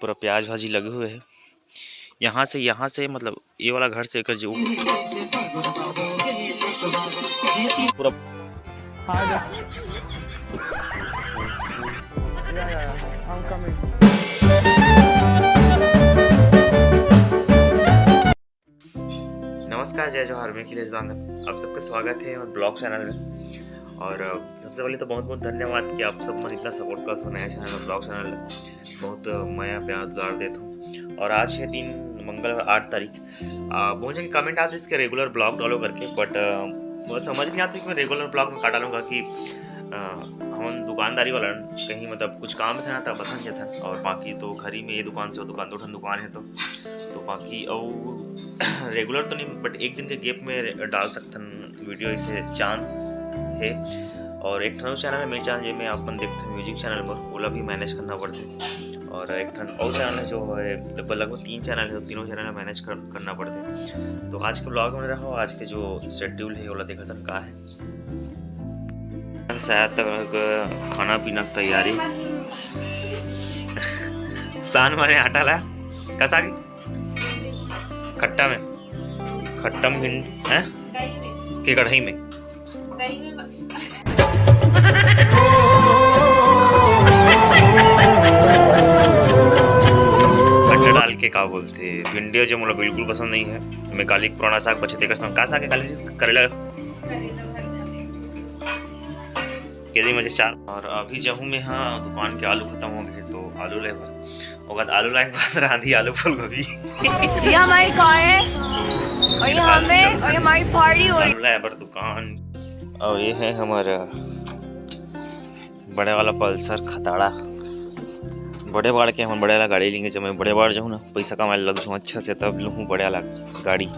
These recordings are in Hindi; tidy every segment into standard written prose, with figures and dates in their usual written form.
पूरा प्याज भाजी लगे हुए हैं। यहाँ से मतलब ये वाला घर से जो पूरा नमस्कार, जय जवाहर। मैं अखिलेश दांगन, आप सबका स्वागत है और ब्लॉग चैनल में। और सबसे पहले तो बहुत बहुत धन्यवाद कि आप सब मुझे इतना सपोर्ट करते हो। नया चैनल में, ब्लॉग चैनल में बहुत माया प्यार दुलार देता हूँ। और आज है दिन मंगलवार 8 तारीख। मुझे कमेंट आते इसके रेगुलर ब्लॉग डालो करके, बट मुझे समझ नहीं आता कि मैं रेगुलर ब्लॉग में का डालूंगा कि हम दुकानदारी वाला कहीं मतलब कुछ काम था ना था पसंद नहीं था। और बाकी तो घर ही में ये दुकान से वो दुकान 2 दुकान है तो बाकी और रेगुलर तो नहीं, बट एक दिन के गैप में डाल सकते वीडियो, इसे चांस है। और एक ठन चैनल है मेरे चैनल में अपन देखते हैं म्यूजिक चैनल पर, ओला भी मैनेज करना पड़ते। और एक ठन और चैनल है जो है लगभग 3 चैनल है, तीनों चैनल मैनेज करना पड़ते। तो आज के ब्लॉग में रहा, आज के जो शेड्यूल है ओला देखा था का है। शायद तक खाना पीना की तैयारी सान मारे आटा ला कसा की खट्टा में भिंडी है कि कढ़ाई में खट्टा डाल के का बोलते भिंडी जो मुझे बिल्कुल पसंद नहीं है। मैं काली पुराना साग बचे का साग काली करेला केदी मुझे 4। और अभी जहूँ में हाँ दुकान के आलू खत्म हो गए तो आलू ले और आलू लाए के बाद रांधी आलू फूल गोभी ये हमारी कार है और ये हमें और हमारी पार्टी हो रही है पर दुकान। और ये है हमारा बड़े वाला पल्सर खताड़ा। बड़े बाड़ के हम बड़े वाला गाड़ी लेंगे। जब मैं बड़े बाड़ जाऊँ ना पैसा कमाए लग जाऊँ अच्छा से, तब लूँ बड़े वाला गाड़ी।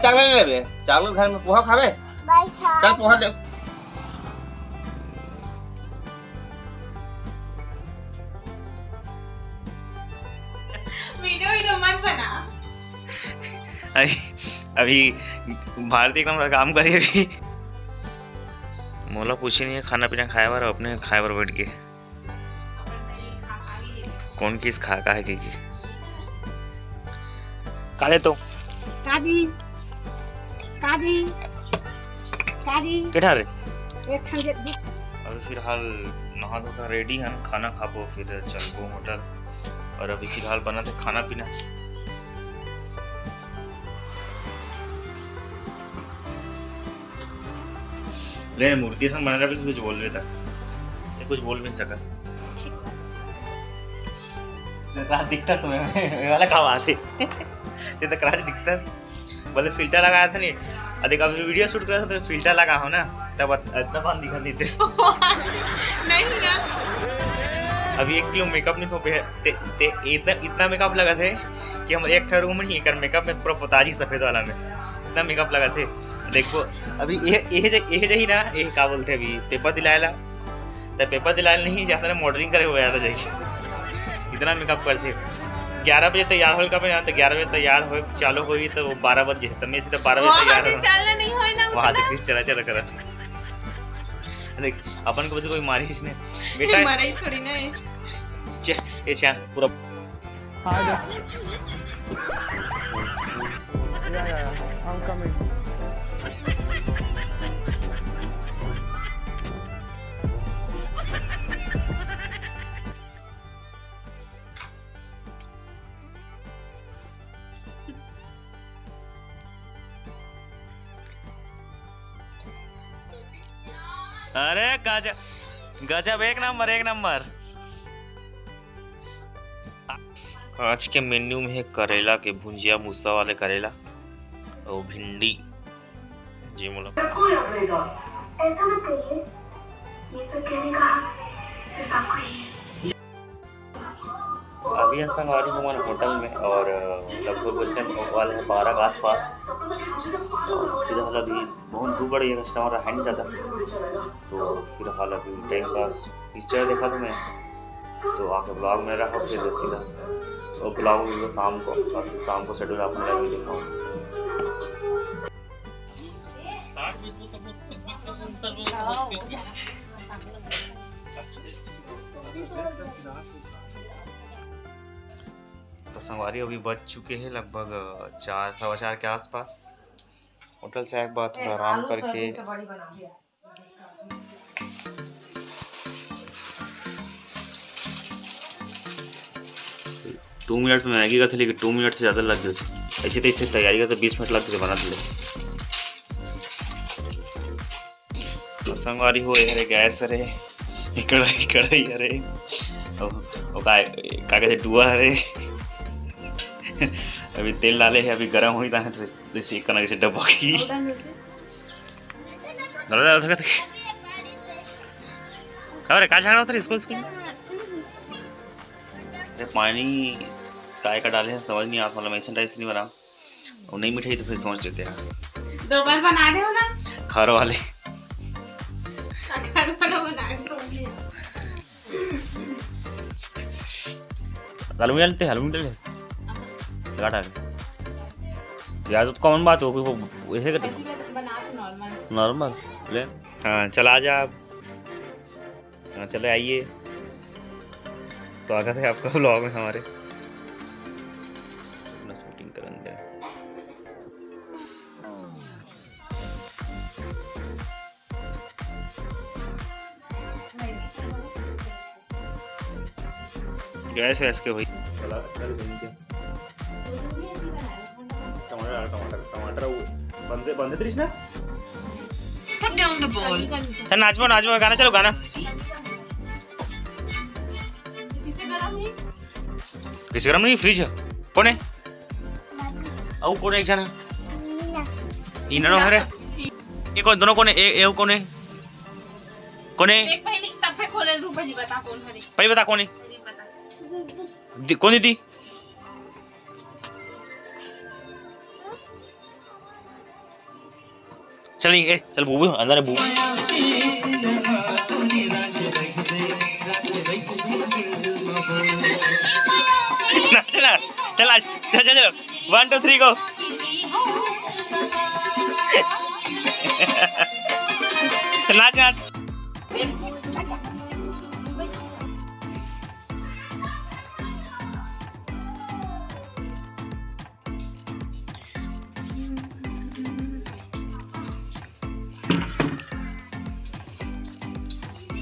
चावल ले लेबे, चावल घर में पोहा खावे, चल पोहा ले। वीडियो मत बना। अभी भारतीय का काम करे। अभी मोला पूछी नहीं है खाना पीना खाए बार, अपने खाए बार बैठ के कौन किस खा का है कि काले तो कादी केठा रे अभी फिलहाल नहा धोकर रेडी है, खाना खाबो फिर चलबो होटल। और अभी फिलहाल बना थे खाना पीना। ले मूर्ति संग बना रहा, कुछ बोल रहे तक कुछ बोल भी सकस रात दिखता तुम्हें वाला का बात है ते तक रात दिखता बोले फिल्टर लगाया था नहीं अधिक। अभी वीडियो शूट कर रहा था तो फिल्टर लगा हो ना, तब इतना पान दिखा देते नहीं ना। अभी 1 किलो मेकअप नहीं तो इतना मेकअप लगा थे कि हम एक रूम नहीं कर मेकअप में पूरा पोताजी सफेद वाला में इतना मेकअप लगा थे। देखो अभी ये जही ना ये का बोलते अभी पेपर दिलाएला तो पेपर दिलाए नहीं जाता ना, मॉडलिंग करे हुआ था जाइए इतना मेकअप करते। 11 बजे तैयार होल का पे तो 11 बजे तैयार हो चालू हुई तो 12 बजे तो मैं सीधा 12 बजे तैयार हो चलना नहीं होय ना वहां देख चला करत देख अपन को कोई मारी इसने बेटा मारी थोड़ी ना ये चां पूरा आ जा I'm coming। अरे गजब एक नंबर। आज के मेन्यू में है करेला के भुंजिया, मूसा वाले करेला और भिंडी जी मोला। ऐसा मत कहिए, ये सब कहने का सिर्फ आपको ही है। अभी हम संगवारी हमारे होटल में और लगभग बजने वाले हैं 12 के आसपास। फिलहाल अभी बहुत धूप बढ़ी है, कस्टमर है नहीं ज़्यादा, तो फिलहाल अभी टाइम पास पिक्चर देखा था मैं, तो आके ब्लॉग में रहा, फिर सीधा और ब्लॉग में शाम को शेड्यूल आपने लगे देखा। तो संगवारी अभी बज चुके हैं लगभग 4 सवा 4 के आसपास। होटल से एक बार थोड़ा आराम करके 2 मिनट में मैगी का था, लेकिन 2 मिनट से ज़्यादा लग गए। ऐसे तो इससे तैयारी का तो 20 मिनट लगते थे बना दिले। तो संगवारी हो अरे गैस अरे कढ़ाई अरे का कहते डुआ अरे अभी तेल डाले है, अभी गर्म हो ही था तो सेक करना जैसे डब्बा की खबर है का झाड़ा होता है इसको पानी काय का डाले हैं समझ नहीं आता, मतलब मैसन राइस नहीं बना और नहीं मिठाई तो फिर समझ लेते हैं। 2 बार बना रहे हो ना घर वाले हलवी डालते लगा डाल यार, तो कौन बात हो वो ऐसे करते नॉर्मल ले। हाँ चला आ जा आप, हाँ चले आइए, स्वागत है आपका ब्लॉग में हमारे। शूटिंग करेंगे गैस वैस के भाई टमाटर बंदे त्रिश ना नाचबो गाना चलो गाना किसी गरम नहीं फ्रिज कौन है औ कौन है एक जना इन नो हरे ये कौन दोनों कौन है ए कौन है देख पहले तब पे खोले दू पहले बता कौन हरे पहले बता कौन है कौन दीदी चलिए चल बूबू अंदर है बूबू नाचना चल आज चल 1 2 3 गो नाच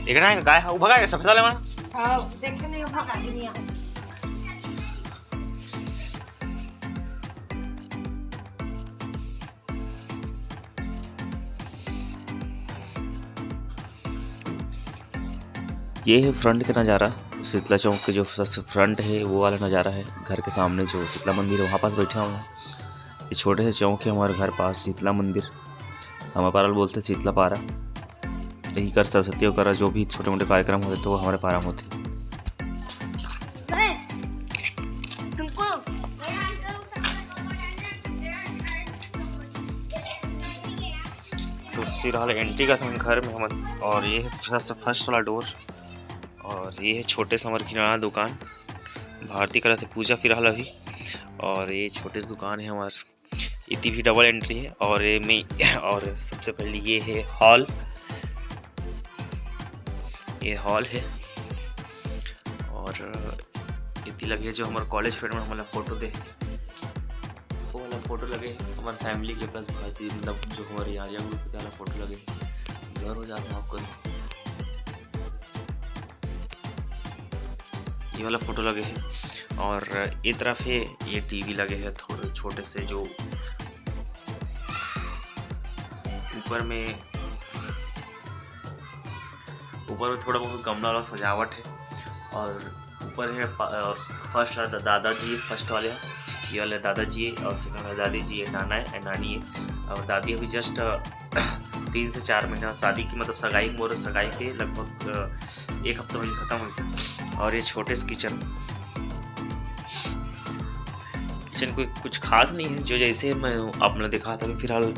एक ना गाय वो भगा के सफेद वाले में हां देखते नहीं भगा नहीं ये है फ्रंट का नज़ारा। शीतला चौक के जो फ्रंट है वो वाला नज़ारा है। घर के सामने जो शीतला मंदिर है वहाँ पास बैठे हुए हैं। ये छोटे से चौक है हमारे घर पास, शीतला मंदिर हमारे पारा बोलते शीतला पारा। यही कर सरस्वती वगैरह जो भी छोटे मोटे कार्यक्रम होते तो वो हमारे पारा में होते। तो फिलहाल एंट्री का घर में हम, और ये है फर्स्ट वाला डोर, और ये है छोटे से हमारे किराना दुकान भारती कला से पूजा फिलहाल अभी। और ये छोटे से दुकान है हमारे, इतनी भी डबल एंट्री है। और ये में और सबसे पहले ये है हॉल, ये हॉल है। और इतनी लगी है जो हमारे कॉलेज फ्रेंड में हमारा फोटो दे, वो वाला फोटो लगे हमारे फैमिली के प्लस भारती, मतलब जो हमारे यहाँ ग्रुप वाला फोटो लगे। घर हो जाता है आपको, ये वाला फोटो लगे हैं। और ये तरफ है ये टीवी लगे हैं थोड़े छोटे से, जो ऊपर में थोड़ा बहुत गमला वाला सजावट है। और ऊपर है फर्स्ट दादाजी, फर्स्ट वाले हैं ये वाले दादाजी है, और सेकंड वाले दादी जी है, नाना है, नानी है। और दादी अभी जस्ट 3 से 4 महीना शादी की, मतलब सगाई के लगभग 1 हफ्ता में खत्म हुई। और ये छोटे से किचन किचन कोई कुछ खास नहीं है, जो जैसे मैं आपने देखा था। फिलहाल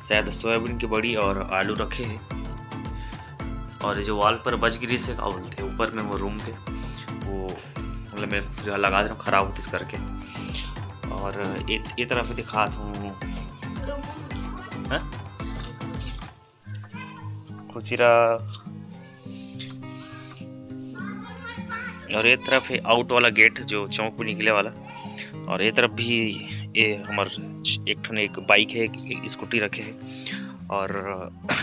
शायद सोयाबीन की बड़ी और आलू रखे हैं, और जो वॉल पर बच गिरी से क्या बोलते हैं ऊपर में वो रूम के, वो मतलब मैं फिलहाल लगा दे रहा हूँ ख़राब होती इस करके। और ये तरफ दिखाता हूँ खुशीरा, और ये तरफ है आउट वाला गेट जो चौक पे निकले वाला, और ये तरफ भी ये हमार एक बाइक है, एक स्कूटी रखे है। और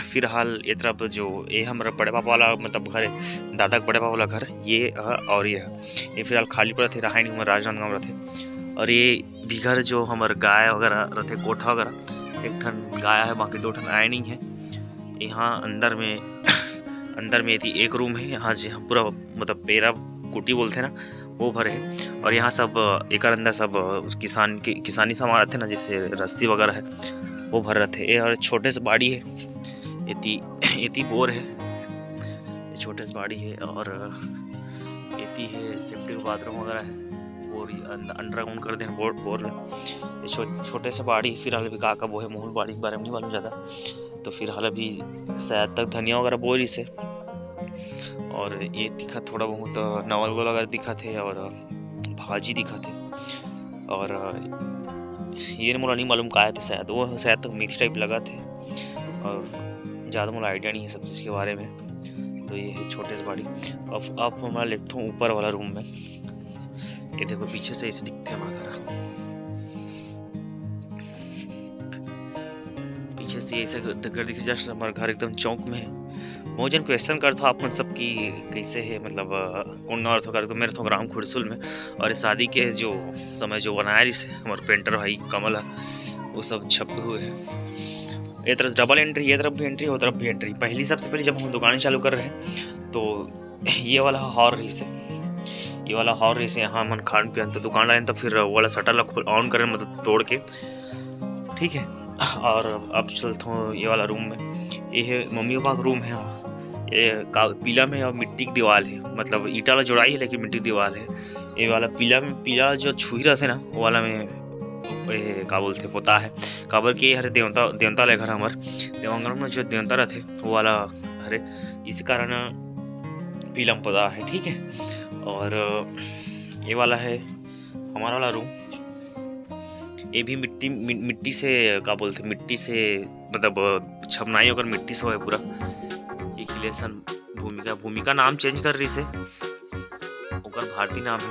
फिलहाल ये तरफ जो ये हमारा बड़े पापा वाला मतलब घर है, दादा के बड़े पापा वाला घर ये और ये फिलहाल खाली पड़ा थे, रहा नहीं हमारे राजनांदगांव रहते। और ये भी घर जो हमारे गाय वगैरह रहते, कोठा वगैरह, एक ठन गाय है, बाकी 2 ठन आए नहीं है। यहाँ अंदर में यदि एक रूम है, यहाँ जो पूरा मतलब पेरा कुटी बोलते हैं ना वो भर है। और यहाँ सब एक अंदर सब किसानी सामान रहते ना, जैसे रस्सी वगैरह है वो भर रहे थे। और छोटे से बाड़ी है, इतनी बोर है, छोटे से बाड़ी है। और इतनी है सेफ्टी बाथरूम वगैरह है, बोर अंडरग्राउंड कर दें बोर छोटे से बाड़ी। फिलहाल अभी का वो है मूल बाड़ी के बारे में नहीं मालूम ज़्यादा, तो फिलहाल अभी शायद तक धनिया वगैरह बोर ही से। और ये दिखा थोड़ा बहुत नवल वगैरह दिखा थे, और भाजी दिखा थे। और ये मुझे नहीं मालूम का थे, शायद वो शायद तक मेथी टाइप लगा थे, और ज़्यादा मुझे आइडिया नहीं है सब चीज़ के बारे में। तो ये है छोटे से बाड़ी। अब हमारा लेता हूँ ऊपर वाला रूम में। ये देखो पीछे से ऐसे दिखते हैं हमारा घर, पीछे से ऐसे घर दिखे। जस्ट हमारा घर एकदम चौक में है। बहुत जन क्वेश्चन करते हो आप मन सब की कैसे है, मतलब कौन और कर तो मेरे तो ग्राम खुरसुल में। और शादी के जो समय जो बनाया जिसे हमारे पेंटर भाई कमल है, वो सब छपे हुए हैं। ये तरफ डबल एंट्री, ये तरफ भी एंट्री, वो तरफ भी एंट्री। पहली सबसे पहले जब हम दुकानें चालू कर रहे हैं तो ये वाला हॉर रही से, ये वाला हॉर रही से यहाँ मन खान पियन तो दुकान आए, तो फिर वो वाला शटर ऑन करें मतलब तोड़ के, ठीक है। और अब चलता हूँ ये वाला रूम में। ये है मम्मी पापा का रूम है। ये पीला में और मिट्टी की दीवार है, मतलब ईटा वाला जोड़ाई है लेकिन मिट्टी की दीवार है। ये वाला पीला जो छुई रहते ना वो वाला में का बोलते पोता है। काबर के हरे देवता ले घर हमार देवांगन में जो देवता रहते वो वाला हरे, इसी कारण पीला में पोता है, ठीक है। और ये वाला है हमारा वाला रूम। ये भी मिट्टी से क्या बोलते मिट्टी से मतलब छपनाई होकर मिट्टी से है पूरा। इक्लेशन भूमिका नाम चेंज कर रही से, ओकर भारतीय नाम है,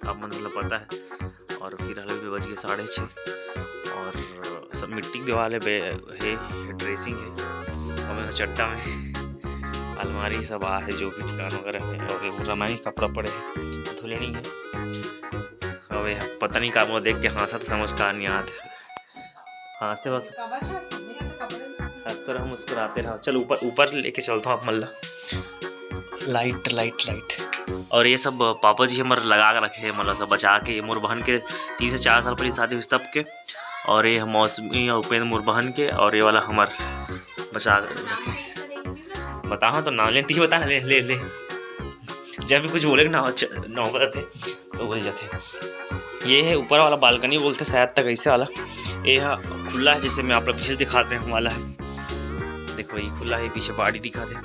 आप मतलब पता है। और फिलहाल भी बज गए 6:30, और सब मिट्टी की दीवार है, ड्रेसिंग है, और चट्टा में अलमारी सब है जो भी ठिकान वगैरह है। और रमाई कपड़ा पड़े हैं, धुले नहीं है। अब पता नहीं का देख के हंसा तो समझ का नहीं आता, हंसते बस हंसते रहो मुस्कुराते रहो। चल ऊपर लेके चलता हूँ आप मल्ला। लाइट और ये सब पापा जी हमारे लगा के रखे हैं, मतलब सब बचा के। ये मोर बहन के 3 से 4 साल पहले शादी हुई तब के, और ये मौसमी और उपेंद्र मोर बहन के, और ये वाला हमार बचा के रखे। बताओ तो ना लेती बता ले जब भी कुछ बोले ना नौबत थे तो बोल जाते। ये है ऊपर वाला बालकनी बोलते शायद तक ऐसे वाला। ये खुला है, जैसे मैं आप लोग पीछे दिखाते हैं वाला है, देखो ये खुला है, पीछे बाड़ी दिखा दे।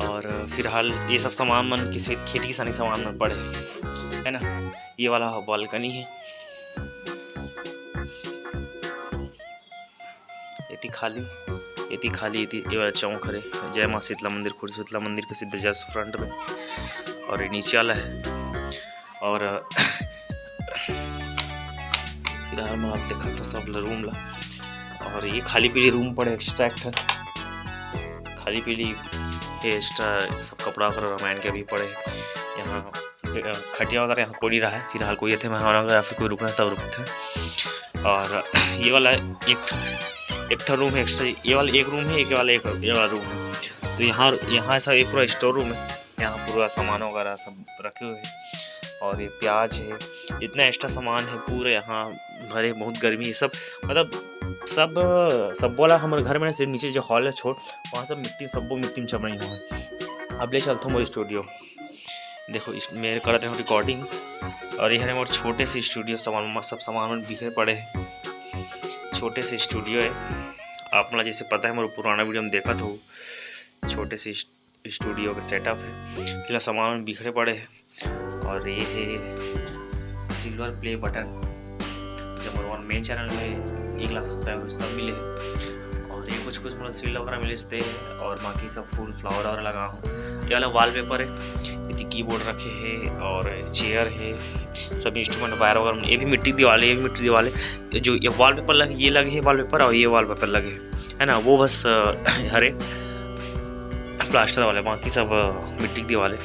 और फिलहाल ये सब सामान मन किसी खेती किसानी सामान मन पड़े है ना। ये वाला बालकनी है, इतनी खाली ये वाला चौक है। जय माँ शीतला मंदिर, खुद शीतला मंदिर के सीधे जस्ट फ्रंट में। और ये नीचे वाला है। और फिलहाल मैं आप देखा तो सब रूम ला, और ये खाली पीली रूम पड़े एक्स्ट्रा एक खाली पीली एक्स्ट्रा सब कपड़ा वगैरह रामायण के भी पड़े। यहाँ खटिया वगैरह यहाँ कोई नहीं रहा है फिलहाल, कोई थे मेहमान या फिर कोई रुकना सब रुकते। और ये वाला एक रूम है एक्स्ट्रा, ये वाला एक रूम है, ये वाला रूम है। तो यहाँ ऐसा एक पूरा स्टोर रूम है, यहाँ पूरा सामान वगैरह सब रखे हुए हैं। और ये प्याज है, इतना एक्स्ट्रा सामान है पूरे यहाँ भरे। बहुत गर्मी है, सब मतलब सब बोला हमारे घर में सिर्फ नीचे जो हॉल है छोड़, वहाँ सब मिट्टी में चप रही हुआ है। अब ले चलता हूँ मोर स्टूडियो। देखो इस मेरे करते हैं रिकॉर्डिंग और ये हमारे छोटे से स्टूडियो सब सामान बिखरे पड़े हैं। छोटे से स्टूडियो है, आप मतलब जैसे पता है मेरे पुराना वीडियो में देखा तो छोटे से स्टूडियो का सेटअप है। फिलहाल सामान बिखरे पड़े हैं और ये है सिल्वर प्ले बटन जब मेरे मेन चैनल में 1 लाख सब्सक्राइबर्स तब मिले और ये कुछ मतलब सील वगैरह मिलते हैं और बाकी सब फूल फ्लावर वगैरह लगा हूँ। ये वाला वॉलपेपर है, ये कीबोर्ड रखे हैं और चेयर है, सब इंस्ट्रूमेंट वायर वगैरह। ये भी मिट्टी दीवार है, ये भी मिट्टी दीवार है। जो ये वॉलपेपर लगे, ये लगे है वॉलपेपर और ये वॉलपेपर लगे है ना, वो बस हरे प्लास्टर वाले, बाकी सब मिट्टी की दीवार है।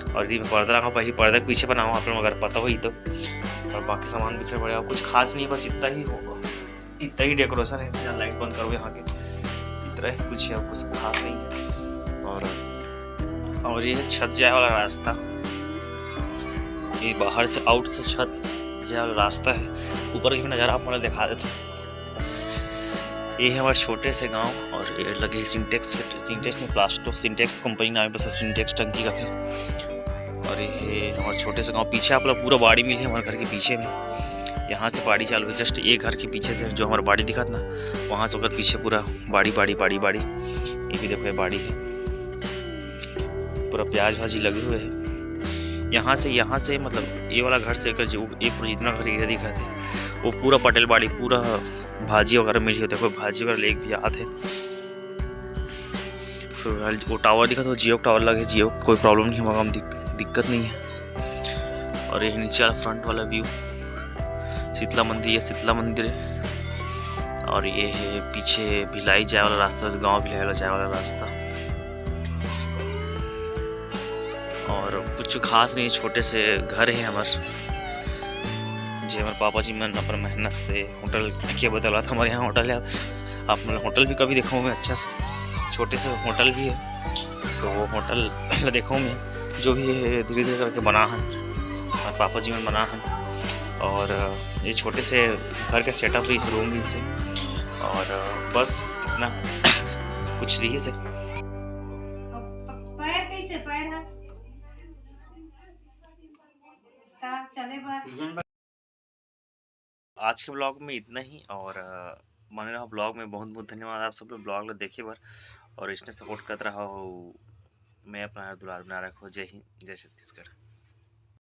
और यदि मैं पर्दा लगा पहले पर्दा के पीछे बनाऊँ आप लोग अगर पता हो ही तो। और बाकी सामान बिखरे पड़े और कुछ खास नहीं, बस इतना ही होगा, इतना ही डेकोरेशन है। यहाँ लाइट बंद करो यहाँ के, इतना ही कुछ है, कुछ खास नहीं है। और ये छत जाए वाला रास्ता, ये बाहर से आउट से छत जाए वाला रास्ता है। ऊपर की नज़ारा आप मुझे दिखा देते। ये है हमारे छोटे से गांव और ये लगे सिंटेक्स में प्लास्टो सिंटेक्स कंपनी नाम पे सब सिंटेक्स टंकी का थे। और ये हमारे छोटे से गांव, पीछे आप लोग पूरा बाड़ी मिली है हमारे घर के पीछे में। यहाँ से बाड़ी चालू है, जस्ट एक घर के पीछे से जो हमारा बाड़ी दिखा था ना, वहाँ से होकर पीछे पूरा बाड़ी बाड़ी बाड़ी बाड़ी। ये भी देखो ये बाड़ी है, पूरा प्याज भाजी लगे हुए हैं। यहाँ से मतलब ये वाला घर से जो ये पूरा जितना घर एरिया दिखा थे वो पूरा पटेल बाड़ी, पूरा भाजी वगैरह मिली होती है। कोई भाजी वगैरह लेके भी आते हैं। फिर वो टावर दिखा तो जियो टावर लगे, जियो कोई प्रॉब्लम नहीं है, वहाँ दिक्कत नहीं है। और ये नीचे वाला फ्रंट वाला व्यू शीतला मंदिर, ये शीतला मंदिर है। और ये है पीछे भिलाई जाए वाला रास्ता, गांव भिलाई वाला जाए वाला रास्ता। और कुछ खास नहीं, छोटे से घर है हमारे, जो हमारे पापा जी मैंने अपने मेहनत से होटल क्या बदला था। हमारे यहाँ होटल है, आप मतलब होटल भी कभी देखा हूँ मैं, अच्छा से छोटे से होटल भी है। तो वो होटल देखा हूँ मैं, जो भी है धीरे धीरे करके बना है, हमारे पापा जी में बना है। और ये छोटे से घर का सेटअप है इस रूम भी से। और बस इतना कुछ रही से। पैर कैसे पैर है चले बार। आज के ब्लॉग में इतना ही। और माने रहा ब्लॉग में बहुत बहुत धन्यवाद आप सब लोग ब्लॉग लोग देखे बार और इसने सपोर्ट करता रहा हो। मैं अपना दुलार बना रखो। जय हिंद, जय छत्तीसगढ़।